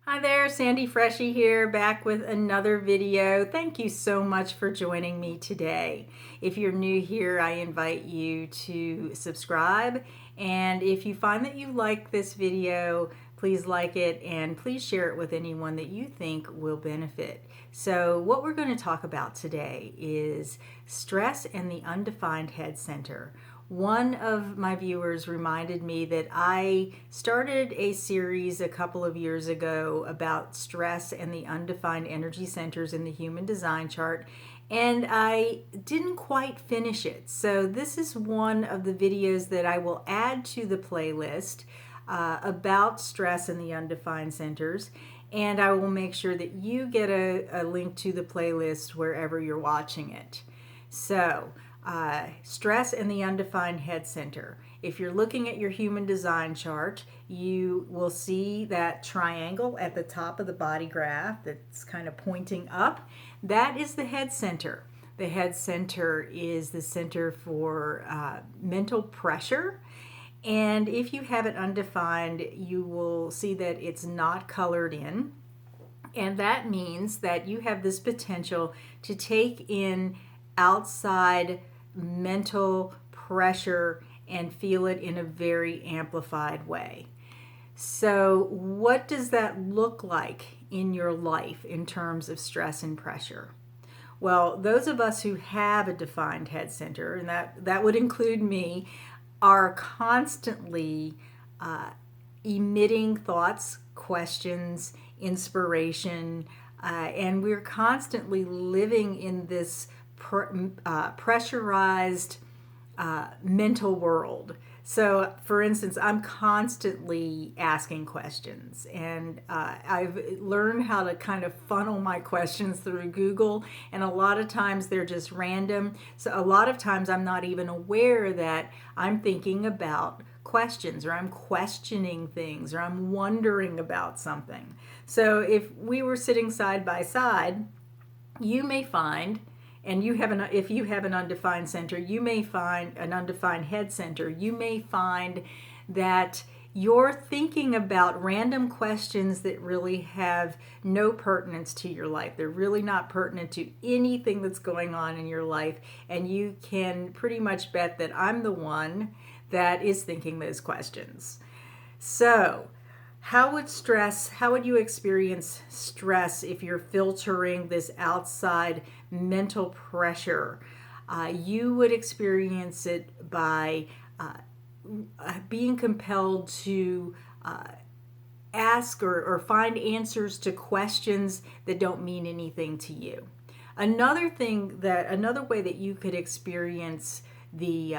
Hi there, Sandy Freshy here, back with another video. Thank you so much for joining me today. If you're new here, I invite you to subscribe. And if you find that you like this video, please like it and please share it with anyone that you think will benefit. So what we're going to talk about today is stress and the undefined head center. One of my viewers reminded me that I started a series a couple of years ago about stress and the undefined energy centers in the human design chart, and I didn't quite finish it. So this is one of the videos that I will add to the playlist about stress and the undefined centers, and I will make sure that you get a link to the playlist wherever you're watching it. So, stress and the undefined head center. If you're looking at your human design chart, you will see that triangle at the top of the body graph that's kind of pointing up. That is the head center. The head center is the center for mental pressure. And if you have it undefined, you will see that it's not colored in. And that means that you have this potential to take in outside mental pressure and feel it in a very amplified way. So, what does that look like in your life in terms of stress and pressure? Well, those of us who have a defined head center, and that would include me, are constantly emitting thoughts, questions, inspiration, and we're constantly living in this pressurized mental world. So, for instance, I'm constantly asking questions, and I've learned how to kind of funnel my questions through Google, and a lot of times they're just random. So, a lot of times I'm not even aware that I'm thinking about questions, or I'm questioning things, or I'm wondering about something. So, if we were sitting side by side, you may find, and if you have an undefined center, you may find an undefined head center, you may find that you're thinking about random questions that really have no pertinence to your life. They're really not pertinent to anything that's going on in your life, and you can pretty much bet that I'm the one that is thinking those questions. So, how would you experience stress if you're filtering this outside mental pressure? You would experience it by being compelled to ask or find answers to questions that don't mean anything to you. Another way that you could experience the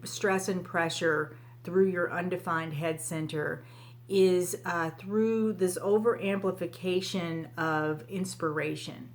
stress and pressure through your undefined head center is through this over amplification of inspiration,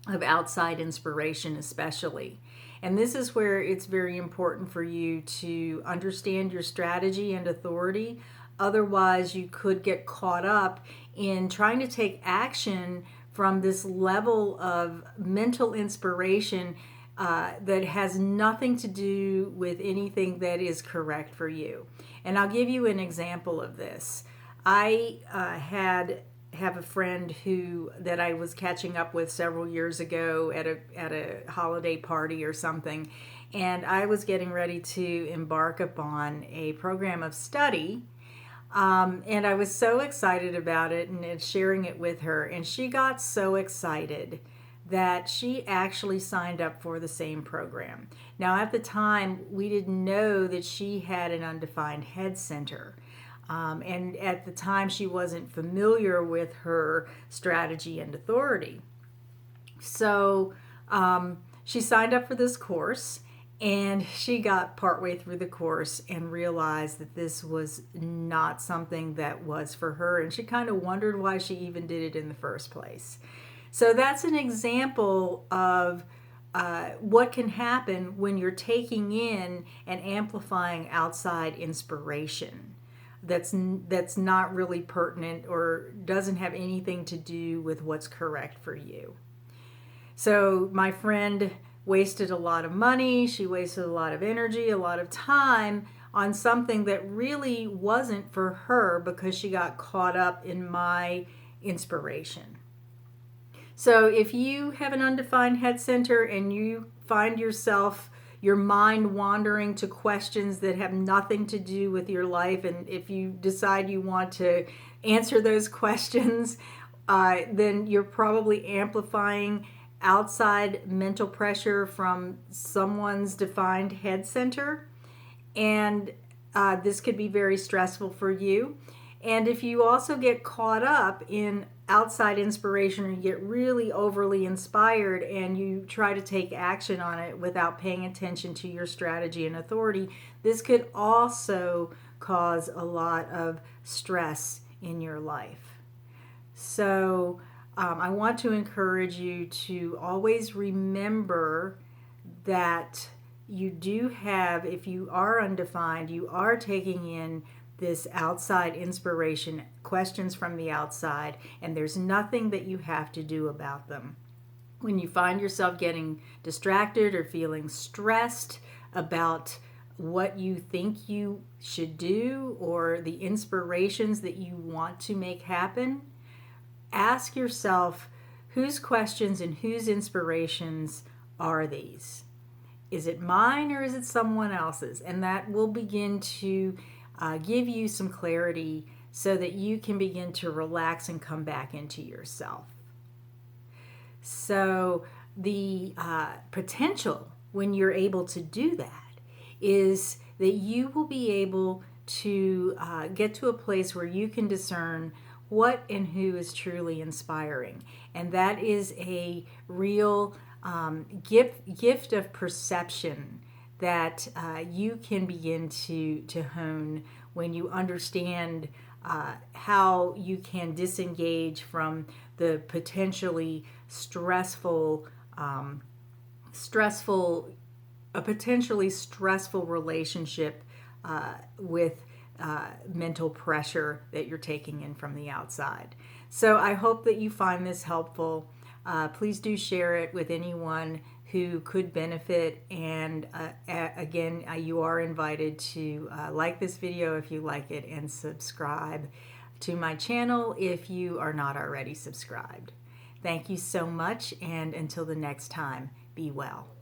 of outside inspiration especially. And this is where it's very important for you to understand your strategy and authority. Otherwise, you could get caught up in trying to take action from this level of mental inspiration that has nothing to do with anything that is correct for you. And I'll give you an example of this. I have a friend that I was catching up with several years ago at a holiday party or something, and I was getting ready to embark upon a program of study. And I was so excited about it and sharing it with her, and she got so excited that she actually signed up for the same program. Now, at the time, we didn't know that she had an undefined head center. And at the time, she wasn't familiar with her strategy and authority. So she signed up for this course, and she got partway through the course and realized that this was not something that was for her. And she kind of wondered why she even did it in the first place. So that's an example of what can happen when you're taking in and amplifying outside inspiration that's not really pertinent or doesn't have anything to do with what's correct for you. So my friend wasted a lot of money, she wasted a lot of energy, a lot of time on something that really wasn't for her because she got caught up in my inspiration. So if you have an undefined head center and you find your mind wandering to questions that have nothing to do with your life, and if you decide you want to answer those questions, then you're probably amplifying outside mental pressure from someone's defined head center. And this could be very stressful for you. And if you also get caught up in outside inspiration, or you get really overly inspired and you try to take action on it without paying attention to your strategy and authority, this could also cause a lot of stress in your life. So I want to encourage you to always remember that you do have, if you are undefined, you are taking in this outside inspiration, questions from the outside, and there's nothing that you have to do about them. When you find yourself getting distracted or feeling stressed about what you think you should do or the inspirations that you want to make happen, ask yourself, whose questions and whose inspirations are these? Is it mine or is it someone else's? And that will begin to give you some clarity so that you can begin to relax and come back into yourself. So the potential when you're able to do that is that you will be able to get to a place where you can discern what and who is truly inspiring. And that is a real gift of perception that you can begin to hone when you understand how you can disengage from the potentially a potentially stressful relationship with mental pressure that you're taking in from the outside. So I hope that you find this helpful. Please do share it with anyone who could benefit. And again, you are invited to like this video if you like it and subscribe to my channel if you are not already subscribed. Thank you so much, and until the next time, be well.